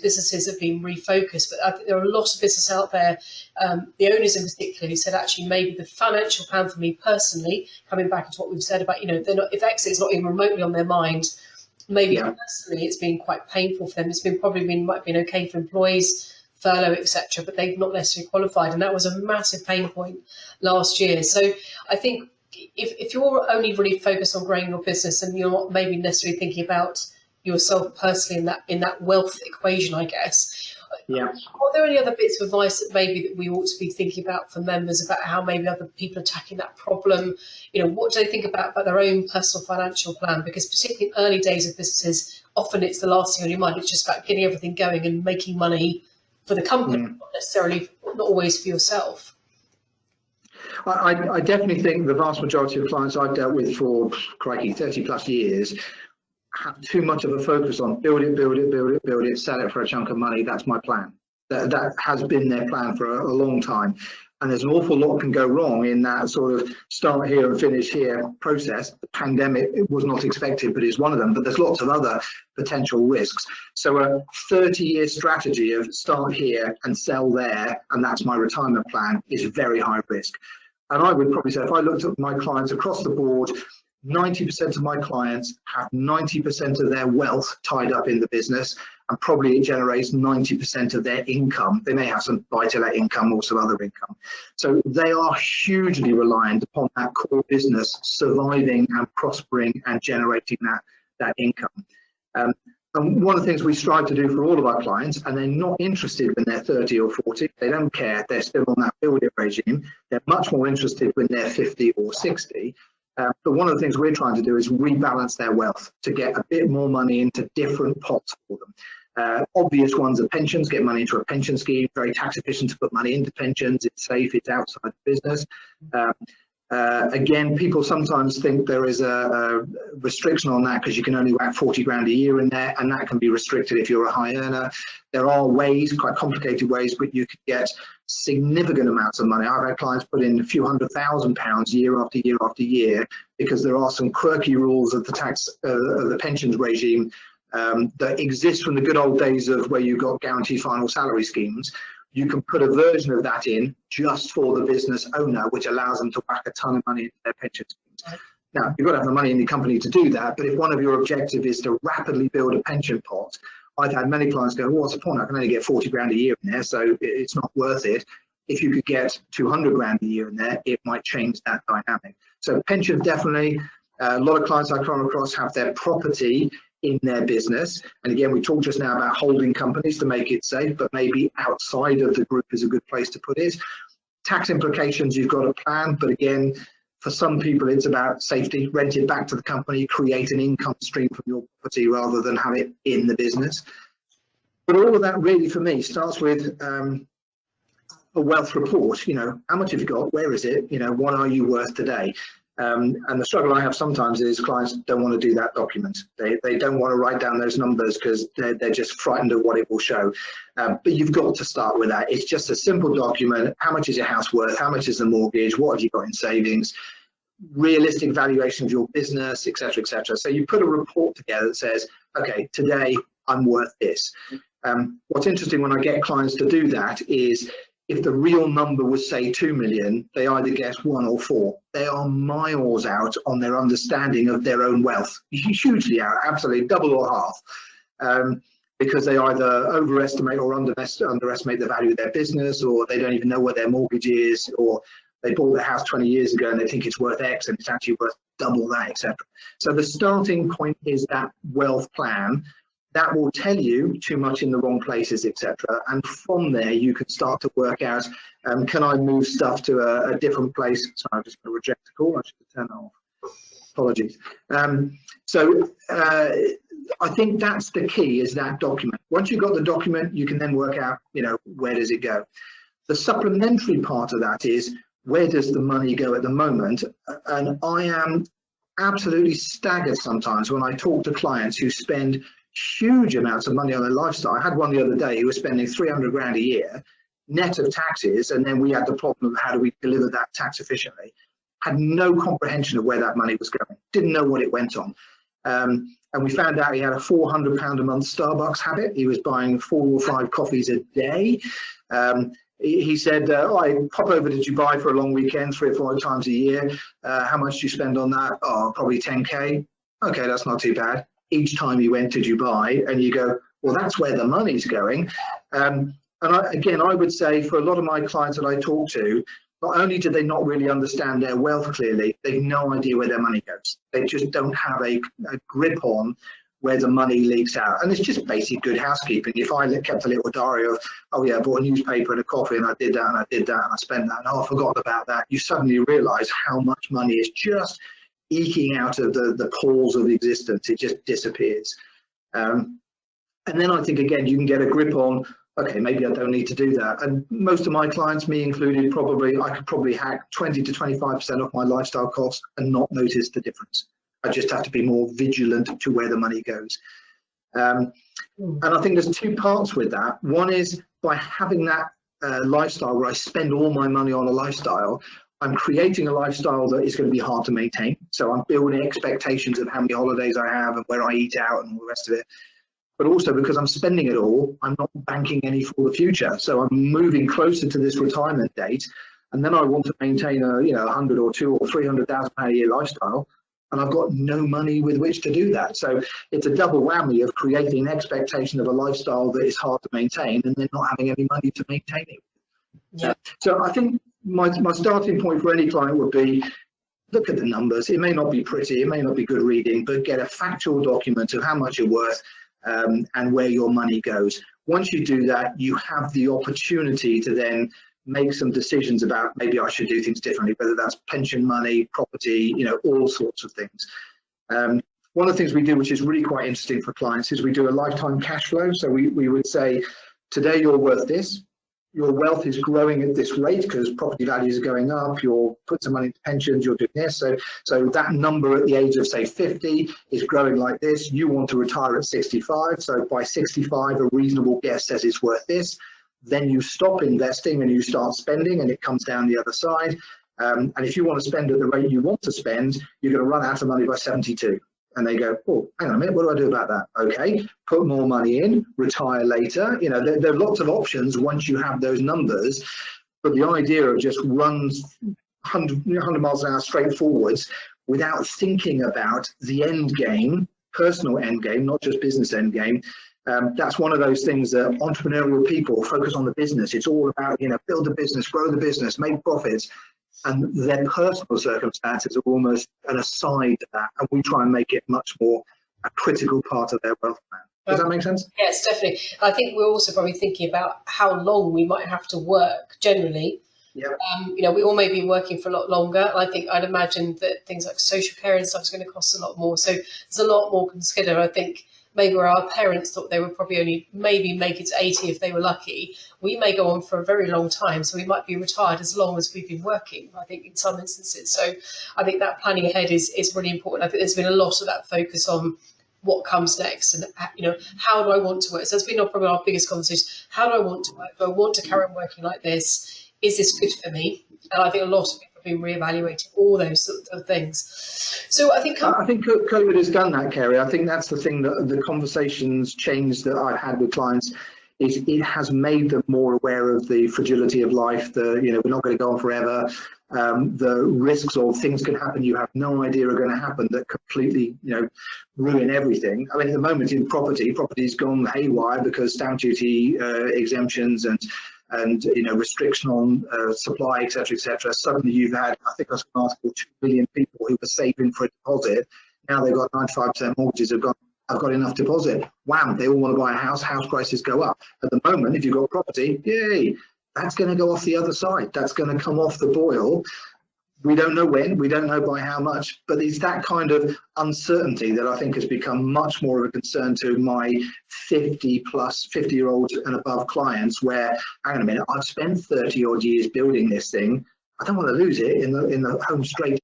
businesses have been refocused, but I think there are a lot of businesses out there, the owners in particular, who said actually maybe the financial plan for me personally, coming back to what we've said about, they're not, if exit is not even remotely on their mind, maybe personally it's been quite painful for them. It's been might have been okay for employees, furlough, etc., but they've not necessarily qualified, and that was a massive pain point last year. So I think if you're only really focused on growing your business and you're not maybe necessarily thinking about yourself personally in that wealth equation, I guess. Yeah. Are there any other bits of advice that maybe that we ought to be thinking about for members about how maybe other people are tackling that problem? What do they think about their own personal financial plan? Because particularly in early days of businesses, often it's the last thing on your mind. It's just about getting everything going and making money for the company, not always for yourself. I definitely think the vast majority of clients I've dealt with for, 30 plus years have too much of a focus on build it, sell it for a chunk of money. That's my plan. That has been their plan for a long time. And there's an awful lot can go wrong in that sort of start here and finish here process. The pandemic, it was not expected, but it's one of them. But there's lots of other potential risks. So a 30-year strategy of start here and sell there, and that's my retirement plan, is very high risk. And I would probably say if I looked at my clients across the board, 90% of my clients have 90% of their wealth tied up in the business, and probably it generates 90% of their income. They may have some buy-to-let income or some other income. So they are hugely reliant upon that core business surviving and prospering and generating that income. And one of the things we strive to do for all of our clients, and they're not interested when they're 30 or 40, they don't care, they're still on that build it regime. They're much more interested when they're 50 or 60. But one of the things we're trying to do is rebalance their wealth to get a bit more money into different pots for them. Obvious ones are pensions, get money into a pension scheme, very tax efficient to put money into pensions, it's safe, it's outside the business. Again, people sometimes think there is a restriction on that because you can only whack 40 grand a year in there, and that can be restricted if you're a high earner. There are ways, quite complicated ways, but you could get significant amounts of money. I've had clients put in a few £100,000 year after year after year because there are some quirky rules of the tax, of the pensions regime that exist from the good old days of where you got guaranteed final salary schemes. You can put a version of that in just for the business owner, which allows them to whack a ton of money into their pension schemes. Now, you've got to have the money in your company to do that, but if one of your objectives is to rapidly build a pension pot, I've had many clients go, well, what's the point? I can only get 40 grand a year in there, so it's not worth it. If you could get 200 grand a year in there, it might change that dynamic. So pension, definitely. A lot of clients I come across have their property in their business. And again, we talked just now about holding companies to make it safe, but maybe outside of the group is a good place to put it. Tax implications, you've got a plan, but again, for some people, it's about safety, rent it back to the company, create an income stream from your property rather than have it in the business. But all of that really for me starts with a wealth report. How much have you got? Where is it? What are you worth today? And the struggle I have sometimes is clients don't want to do that document. They don't want to write down those numbers because they're just frightened of what it will show. But you've got to start with that. It's just a simple document. How much is your house worth? How much is the mortgage? What have you got in savings? Realistic valuation of your business, etc., etc. So you put a report together that says, okay, today I'm worth this. What's interesting when I get clients to do that is if the real number was, say, 2 million, they either guess 1 or 4. They are miles out on their understanding of their own wealth, hugely out, absolutely double or half, because they either overestimate or underestimate the value of their business, or they don't even know what their mortgage is, or they bought their house 20 years ago and they think it's worth X and it's actually worth double that, etc. So the starting point is that wealth plan. That will tell you too much in the wrong places, etc. And from there, you can start to work out, can I move stuff to a different place? Sorry, I'm just going to reject the call. I should turn that off. Apologies. I think that's the key, is that document. Once you've got the document, you can then work out, where does it go? The supplementary part of that is, where does the money go at the moment? And I am absolutely staggered sometimes when I talk to clients who spend huge amounts of money on their lifestyle. I had one the other day who was spending 300 grand a year net of taxes, and then we had the problem of how do we deliver that tax efficiently. Had no comprehension of where that money was going, didn't know what it went on. And we found out he had a £400 a month Starbucks habit. He was buying 4 or 5 coffees a day. He said, I pop over to Dubai for a long weekend 3 or 4 times a year. How much do you spend on that? Oh, probably 10K. Okay, that's not too bad. Each time he went to Dubai, and you go, well, that's where the money's going. And I would say for a lot of my clients that I talk to, not only do they not really understand their wealth clearly, they've no idea where their money goes. They just don't have a grip on where the money leaks out. And it's just basic good housekeeping. If I kept a little diary of, oh yeah, I bought a newspaper and a coffee and I did that and I did that and I spent that and I forgot about that, you suddenly realize how much money is just eking out of the pores of existence. It just disappears. And then I think, again, you can get a grip on, okay, maybe I don't need to do that. And most of my clients, me included, I could probably hack 20 to 25% off my lifestyle costs and not notice the difference. I just have to be more vigilant to where the money goes. And I think there's 2 parts with that. One is by having that lifestyle where I spend all my money on a lifestyle, I'm creating a lifestyle that is going to be hard to maintain. So I'm building expectations of how many holidays I have and where I eat out and all the rest of it. But also because I'm spending it all, I'm not banking any for the future. So I'm moving closer to this retirement date. And then I want to maintain a 100 or 2 or 300,000 pound a year lifestyle. And I've got no money with which to do that. So it's a double whammy of creating an expectation of a lifestyle that is hard to maintain and then not having any money to maintain it. Yeah. So I think my starting point for any client would be, look at the numbers. It may not be pretty, it may not be good reading, but get a factual document of how much you're worth and where your money goes. Once you do that, you have the opportunity to then make some decisions about maybe I should do things differently, whether that's pension money, property, all sorts of things. One of the things we do, which is really quite interesting for clients, is we do a lifetime cash flow. So we would say, today you're worth this. Your wealth is growing at this rate because property values are going up. You'll put some money into pensions, you're doing this. So that number at the age of, say, 50 is growing like this. You want to retire at 65. So by 65, a reasonable guess says it's worth this. Then you stop investing and you start spending and it comes down the other side. And if you want to spend at the rate you want to spend, you're going to run out of money by 72. And they go, oh, hang on a minute, what do I do about that? Okay, put more money in, retire later. There are lots of options once you have those numbers, but the idea of just runs 100 miles an hour straight forwards without thinking about the end game, personal end game, not just business end game. That's one of those things that entrepreneurial people focus on the business. It's all about, build a business, grow the business, make profits. And their personal circumstances are almost an aside to that. And we try and make it much more a critical part of their wealth plan. Does that make sense? Yes, definitely. I think we're also probably thinking about how long we might have to work generally. Yeah. We all may be working for a lot longer. I'd imagine that things like social care and stuff is going to cost a lot more. So there's a lot more to consider. I think maybe where our parents thought they would probably only maybe make it to 80 if they were lucky, we may go on for a very long time. So we might be retired as long as we've been working, I think, in some instances. So I think that planning ahead is really important. I think there's been a lot of that focus on what comes next and, how do I want to work? So that's been probably our biggest conversation. How do I want to work? Do I want to carry on working like this? Is this good for me? And I think a lot of people have been reevaluating all those sorts of things. So I think COVID has done that, Kerry. I think that's the thing that the conversations change that I've had with clients is it has made them more aware of the fragility of life. We're not going to go on forever. The risks of things can happen you have no idea are going to happen that completely, ruin everything. I mean, at the moment in property's gone haywire because stamp duty exemptions and restriction on supply, etc. Suddenly you've had, I think I saw an article, 2 million people who were saving for a deposit. Now they've got 95% mortgages. I've got enough deposit. Wham! They all want to buy a house. House prices go up. At the moment, if you've got property, yay! That's going to go off the other side. That's going to come off the boil. We don't know when. We don't know by how much. But it's that kind of uncertainty that I think has become much more of a concern to my 50-year-olds and above clients. Where, hang on a minute, I've spent 30 odd years building this thing. I don't want to lose it in the home straight